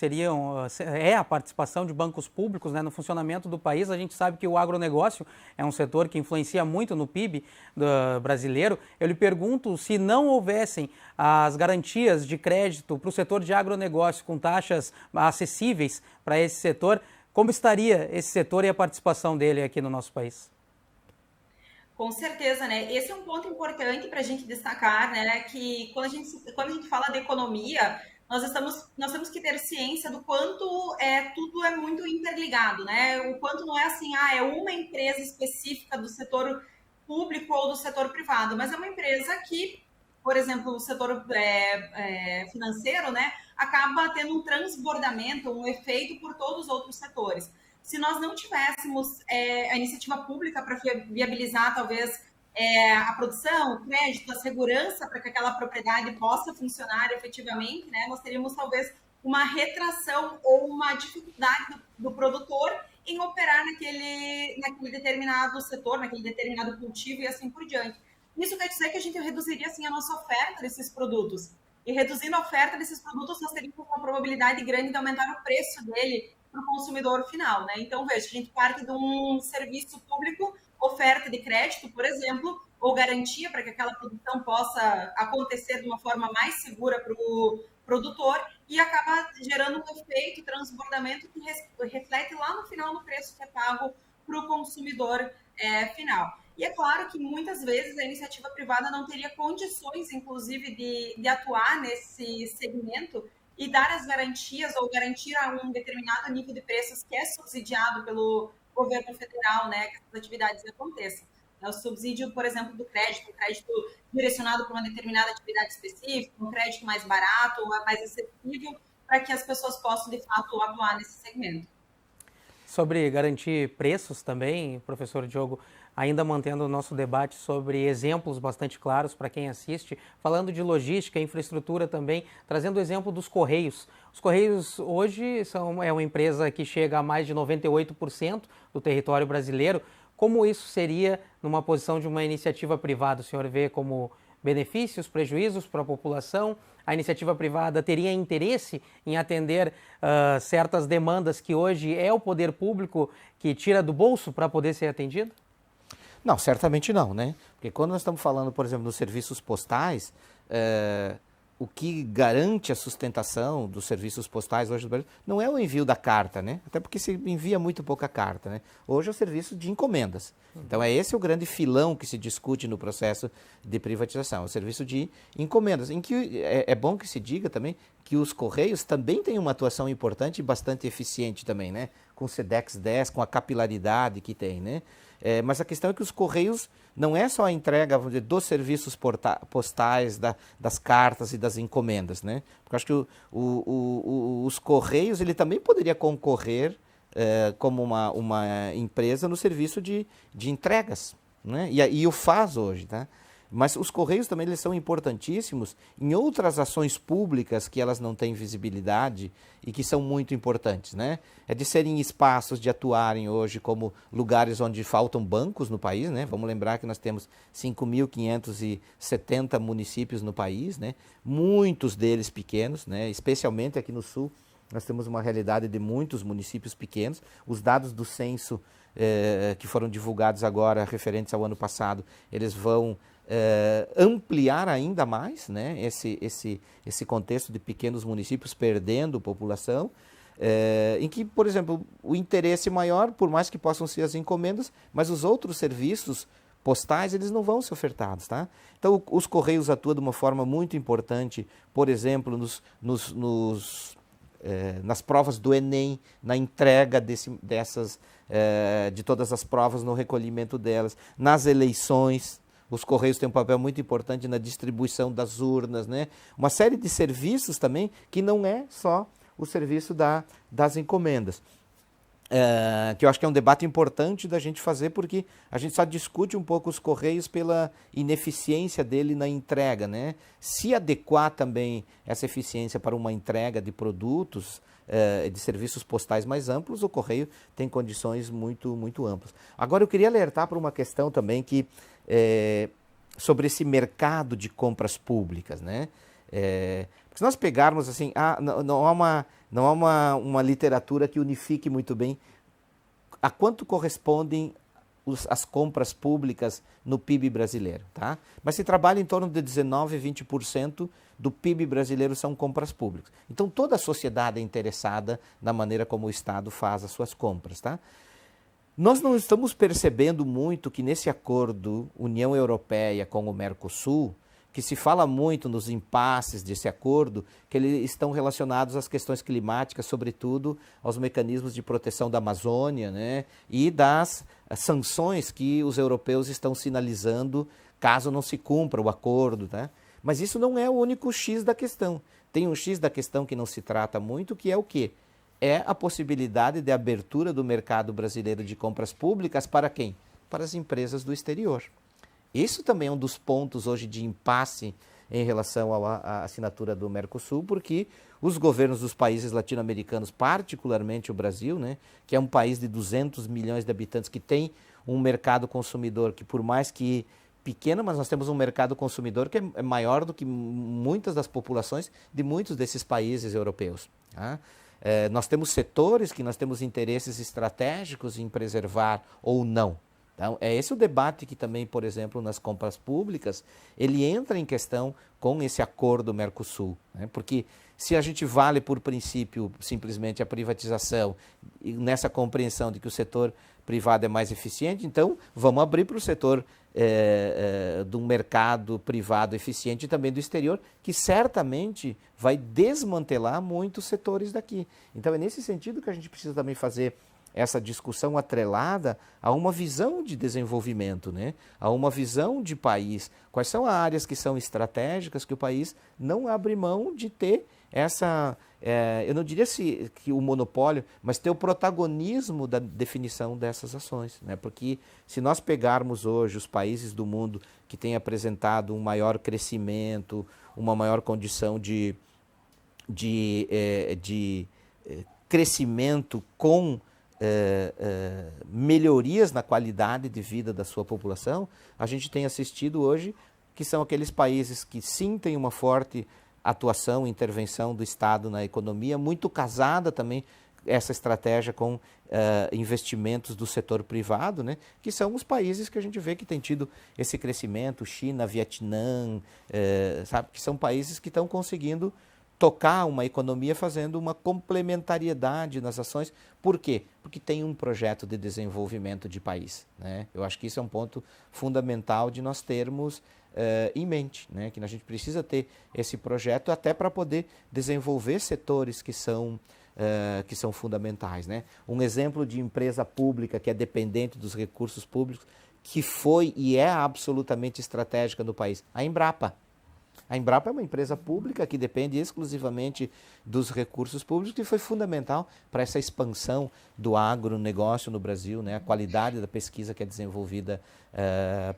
é a participação de bancos públicos, né, no funcionamento do país, a gente sabe que o agronegócio é um setor que influencia muito no PIB brasileiro. Eu lhe pergunto, se não houvessem as garantias de crédito para o setor de agronegócio com taxas acessíveis para esse setor, como estaria esse setor e a participação dele aqui no nosso país? Com certeza, né? Esse é um ponto importante para a gente destacar, né? Que quando a gente fala de economia, nós temos que ter ciência do quanto tudo é muito interligado, né? O quanto não é assim, é uma empresa específica do setor público ou do setor privado, mas é uma empresa que, por exemplo, o setor financeiro, né? Acaba tendo um transbordamento, um efeito por todos os outros setores. Se nós não tivéssemos a iniciativa pública para viabilizar, talvez, a produção, o crédito, a segurança para que aquela propriedade possa funcionar efetivamente, né, nós teríamos, talvez, uma retração ou uma dificuldade do produtor em operar naquele determinado setor, naquele determinado cultivo e assim por diante. Isso quer dizer que a gente reduziria, assim, a nossa oferta desses produtos. E reduzindo a oferta desses produtos, nós teríamos uma probabilidade grande de aumentar o preço dele para o consumidor final, né? Então, veja, a gente parte de um serviço público, oferta de crédito, por exemplo, ou garantia para que aquela produção possa acontecer de uma forma mais segura para o produtor e acaba gerando um efeito, transbordamento que reflete lá no final no preço que é pago para o consumidor final. E é claro que muitas vezes a iniciativa privada não teria condições, inclusive, de atuar nesse segmento e dar as garantias ou garantir a um determinado nível de preços que é subsidiado pelo governo federal, né, que essas atividades aconteçam. O subsídio, por exemplo, do crédito, um crédito direcionado para uma determinada atividade específica, um crédito mais barato, mais acessível, para que as pessoas possam, de fato, atuar nesse segmento. Sobre garantir preços também, professor Diogo, ainda mantendo o nosso debate sobre exemplos bastante claros para quem assiste, falando de logística, infraestrutura também, trazendo o exemplo dos Correios. Os Correios hoje é uma empresa que chega a mais de 98% do território brasileiro. Como isso seria numa posição de uma iniciativa privada? O senhor vê como benefícios, prejuízos para a população? A iniciativa privada teria interesse em atender certas demandas que hoje é o poder público que tira do bolso para poder ser atendido? Não, certamente não, né? Porque quando nós estamos falando, por exemplo, dos serviços postais, o que garante a sustentação dos serviços postais hoje no Brasil não é o envio da carta, né? Até porque se envia muito pouca carta, né? Hoje é o serviço de encomendas. Então, esse é o grande filão que se discute no processo de privatização, o serviço de encomendas, em que é bom que se diga também que os Correios também têm uma atuação importante e bastante eficiente também, né? com o Sedex 10, com a capilaridade que tem, né? Mas a questão é que os Correios não é só a entrega, vamos dizer, dos serviços postais, das cartas e das encomendas, né? Porque eu acho que os Correios, ele também poderia concorrer como uma empresa no serviço de entregas, né? E o faz hoje, tá? Mas os Correios também eles são importantíssimos em outras ações públicas que elas não têm visibilidade e que são muito importantes, né? É de serem espaços, de atuarem hoje como lugares onde faltam bancos no país, né? Vamos lembrar que nós temos 5.570 municípios no país, né? Muitos deles pequenos, né? Especialmente aqui no Sul, nós temos uma realidade de muitos municípios pequenos. Os dados do censo que foram divulgados agora, referentes ao ano passado, eles vão ampliar ainda mais, né, esse contexto de pequenos municípios perdendo população, em que, por exemplo, o interesse maior, por mais que possam ser as encomendas, mas os outros serviços postais, eles não vão ser ofertados, tá? Então, os Correios atuam de uma forma muito importante, por exemplo, nas provas do Enem, na entrega de todas as provas, no recolhimento delas, nas eleições. Os Correios têm um papel muito importante na distribuição das urnas, né? Uma série de serviços também que não é só o serviço das encomendas. Que eu acho que é um debate importante da gente fazer, porque a gente só discute um pouco os Correios pela ineficiência dele na entrega, né? Se adequar também essa eficiência para uma entrega de produtos, de serviços postais mais amplos, o Correio tem condições muito, muito amplas. Agora eu queria alertar para uma questão também sobre esse mercado de compras públicas, né? Porque se nós pegarmos assim, não há uma literatura que unifique muito bem a quanto correspondem as compras públicas no PIB brasileiro, tá? Mas se trabalha em torno de 19% a 20% do PIB brasileiro são compras públicas. Então toda a sociedade é interessada na maneira como o Estado faz as suas compras, tá? Nós não estamos percebendo muito que nesse acordo União Europeia com o Mercosul, que se fala muito nos impasses desse acordo, que eles estão relacionados às questões climáticas, sobretudo aos mecanismos de proteção da Amazônia, né, e das sanções que os europeus estão sinalizando caso não se cumpra o acordo, tá? Mas isso não é o único X da questão. Tem um X da questão que não se trata muito, que é o quê? É a possibilidade de abertura do mercado brasileiro de compras públicas para quem? Para as empresas do exterior. Isso também é um dos pontos hoje de impasse em relação à assinatura do Mercosul, porque os governos dos países latino-americanos, particularmente o Brasil, né, que é um país de 200 milhões de habitantes, que tem um mercado consumidor que, por mais que pequeno, mas nós temos um mercado consumidor que é maior do que muitas das populações de muitos desses países europeus, tá? Nós temos setores que nós temos interesses estratégicos em preservar ou não. Então, é esse o debate que também, por exemplo, nas compras públicas, ele entra em questão com esse acordo Mercosul, né? Porque se a gente vale por princípio simplesmente a privatização, e nessa compreensão de que o setor privado é mais eficiente, então vamos abrir para o setor do mercado privado eficiente e também do exterior, que certamente vai desmantelar muitos setores daqui. Então é nesse sentido que a gente precisa também fazer essa discussão atrelada a uma visão de desenvolvimento, né? A uma visão de país. Quais são as áreas que são estratégicas que o país não abre mão de ter essa, eu não diria que o monopólio, mas ter o protagonismo da definição dessas ações, né? Porque se nós pegarmos hoje os países do mundo que têm apresentado um maior crescimento, uma maior condição de crescimento com melhorias na qualidade de vida da sua população, a gente tem assistido hoje que são aqueles países que sim têm uma forte atuação, intervenção do Estado na economia, muito casada também essa estratégia com investimentos do setor privado, né, que são os países que a gente vê que tem tido esse crescimento, China, Vietnã, sabe, que são países que estão conseguindo tocar uma economia fazendo uma complementariedade nas ações. Por quê? Porque tem um projeto de desenvolvimento de país, né? Eu acho que isso é um ponto fundamental de nós termos em mente, né? Que a gente precisa ter esse projeto até para poder desenvolver setores que são que são fundamentais, né? Um exemplo de empresa pública que é dependente dos recursos públicos, que foi e é absolutamente estratégica no país, a Embrapa. A Embrapa é uma empresa pública que depende exclusivamente dos recursos públicos e foi fundamental para essa expansão do agronegócio no Brasil, né? A qualidade da pesquisa que é desenvolvida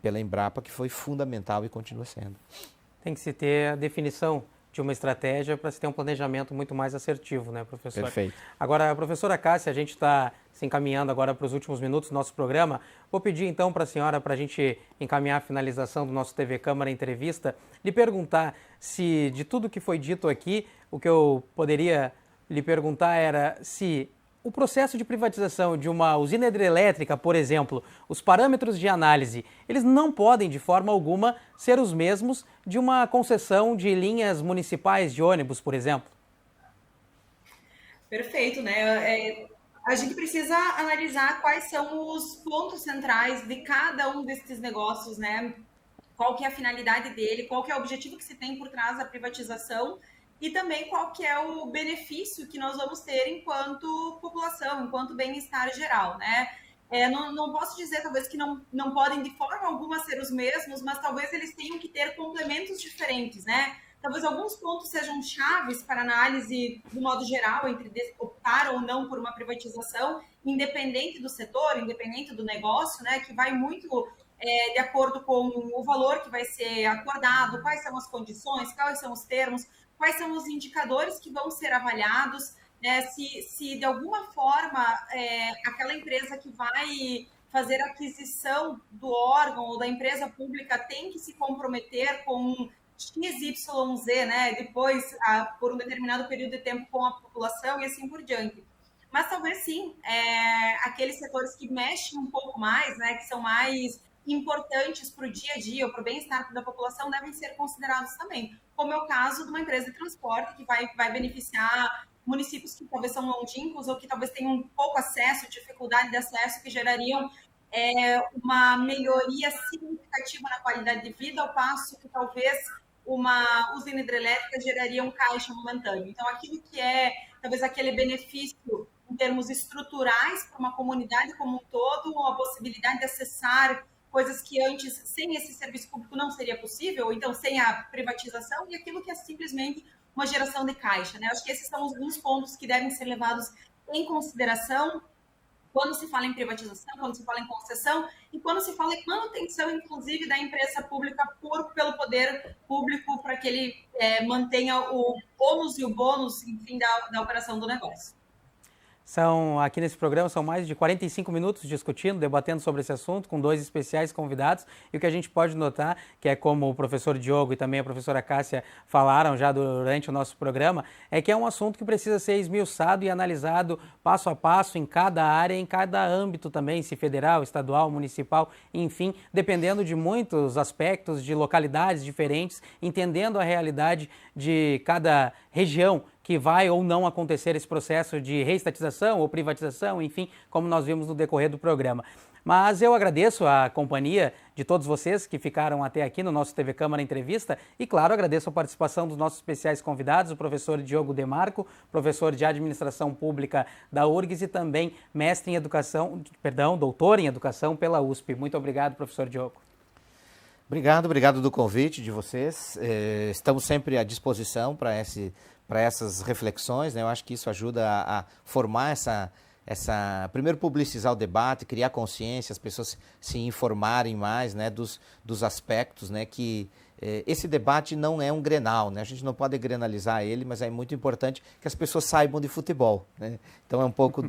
pela Embrapa, que foi fundamental e continua sendo. Tem que se ter a definição de uma estratégia para se ter um planejamento muito mais assertivo, né, professor? Perfeito. Agora, professora Cássia, a gente está se encaminhando agora para os últimos minutos do nosso programa. Vou pedir então para a senhora, para a gente encaminhar a finalização do nosso TV Câmara Entrevista, lhe perguntar se, de tudo que foi dito aqui, o que eu poderia lhe perguntar era se o processo de privatização de uma usina hidrelétrica, por exemplo, os parâmetros de análise, eles não podem, de forma alguma, ser os mesmos de uma concessão de linhas municipais de ônibus, por exemplo? Perfeito, né? A gente precisa analisar quais são os pontos centrais de cada um desses negócios, né? Qual que é a finalidade dele, qual que é o objetivo que se tem por trás da privatização e também qual que é o benefício que nós vamos ter enquanto população, enquanto bem-estar geral, né? Não posso dizer, talvez, que não podem de forma alguma ser os mesmos, mas talvez eles tenham que ter complementos diferentes, né? Talvez alguns pontos sejam chaves para análise, do modo geral, entre optar ou não por uma privatização, independente do setor, independente do negócio, né? Que vai muito de acordo com o valor que vai ser acordado, quais são as condições, quais são os termos, quais são os indicadores que vão ser avaliados, né? Se de alguma forma aquela empresa que vai fazer a aquisição do órgão ou da empresa pública tem que se comprometer com XYZ, né? Depois, por um determinado período de tempo com a população e assim por diante. Mas talvez sim, aqueles setores que mexem um pouco mais, né? Que são mais importantes para o dia a dia ou para o bem-estar da população devem ser considerados também, como é o caso de uma empresa de transporte que vai beneficiar municípios que talvez são longínquos ou que talvez tenham um pouco acesso, dificuldade de acesso, que gerariam uma melhoria significativa na qualidade de vida, ao passo que talvez uma usina hidrelétrica geraria um caixa momentâneo. Então, aquilo que é talvez aquele benefício em termos estruturais para uma comunidade como um todo, a possibilidade de acessar coisas que antes, sem esse serviço público, não seria possível, ou então sem a privatização, e aquilo que é simplesmente uma geração de caixa, né? Acho que esses são alguns pontos que devem ser levados em consideração quando se fala em privatização, quando se fala em concessão, e quando se fala em manutenção, inclusive, da empresa pública pelo poder público, para que ele mantenha o ônus e o bônus, enfim, da operação do negócio. Aqui nesse programa, são mais de 45 minutos discutindo, debatendo sobre esse assunto, com 2 especiais convidados. E o que a gente pode notar, que é como o professor Diogo e também a professora Cássia falaram já durante o nosso programa, é que é um assunto que precisa ser esmiuçado e analisado passo a passo em cada área, em cada âmbito também, se federal, estadual, municipal, enfim, dependendo de muitos aspectos, de localidades diferentes, entendendo a realidade de cada região que vai ou não acontecer esse processo de reestatização ou privatização, enfim, como nós vimos no decorrer do programa. Mas eu agradeço a companhia de todos vocês que ficaram até aqui no nosso TV Câmara Entrevista e, claro, agradeço a participação dos nossos especiais convidados, o professor Diogo Demarco, professor de Administração Pública da URGS e também mestre em Educação, doutor em Educação pela USP. Muito obrigado, professor Diogo. Obrigado do convite de vocês. Estamos sempre à disposição para essas reflexões, né? Eu acho que isso ajuda a formar primeiro publicizar o debate, criar consciência, as pessoas se informarem mais, né, dos aspectos, né, que esse debate não é um Grenal, né? A gente não pode grenalizar ele, mas é muito importante que as pessoas saibam de futebol, né? Então é um pouco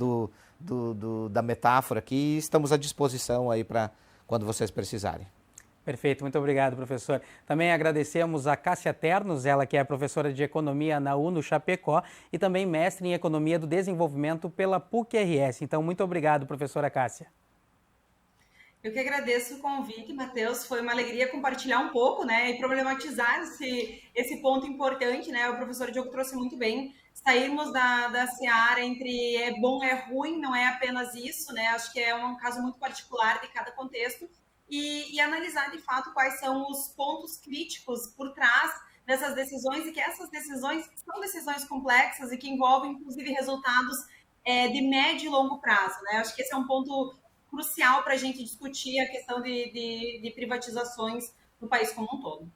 da metáfora aqui, estamos à disposição aí para quando vocês precisarem. Perfeito, muito obrigado, professor. Também agradecemos a Cássia Ternos, ela que é professora de Economia na UNO Chapecó e também mestre em Economia do Desenvolvimento pela PUC-RS. Então, muito obrigado, professora Cássia. Eu que agradeço o convite, Matheus. Foi uma alegria compartilhar um pouco, né, e problematizar esse ponto importante, né? O professor Diogo trouxe muito bem. Sairmos da seara entre é bom, é ruim, não é apenas isso, né? Acho que é um caso muito particular de cada contexto. E analisar, de fato, quais são os pontos críticos por trás dessas decisões e que essas decisões são decisões complexas e que envolvem, inclusive, resultados de médio e longo prazo, né? Acho que esse é um ponto crucial para a gente discutir a questão de privatizações no país como um todo.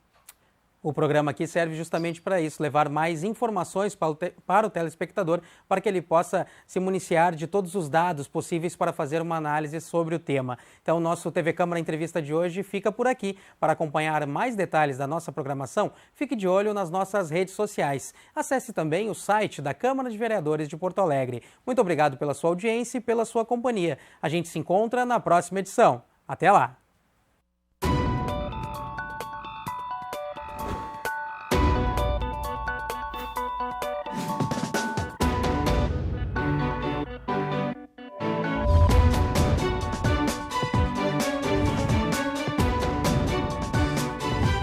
O programa aqui serve justamente para isso, levar mais informações para o telespectador, para que ele possa se municiar de todos os dados possíveis para fazer uma análise sobre o tema. Então, o nosso TV Câmara Entrevista de hoje fica por aqui. Para acompanhar mais detalhes da nossa programação, fique de olho nas nossas redes sociais. Acesse também o site da Câmara de Vereadores de Porto Alegre. Muito obrigado pela sua audiência e pela sua companhia. A gente se encontra na próxima edição. Até lá!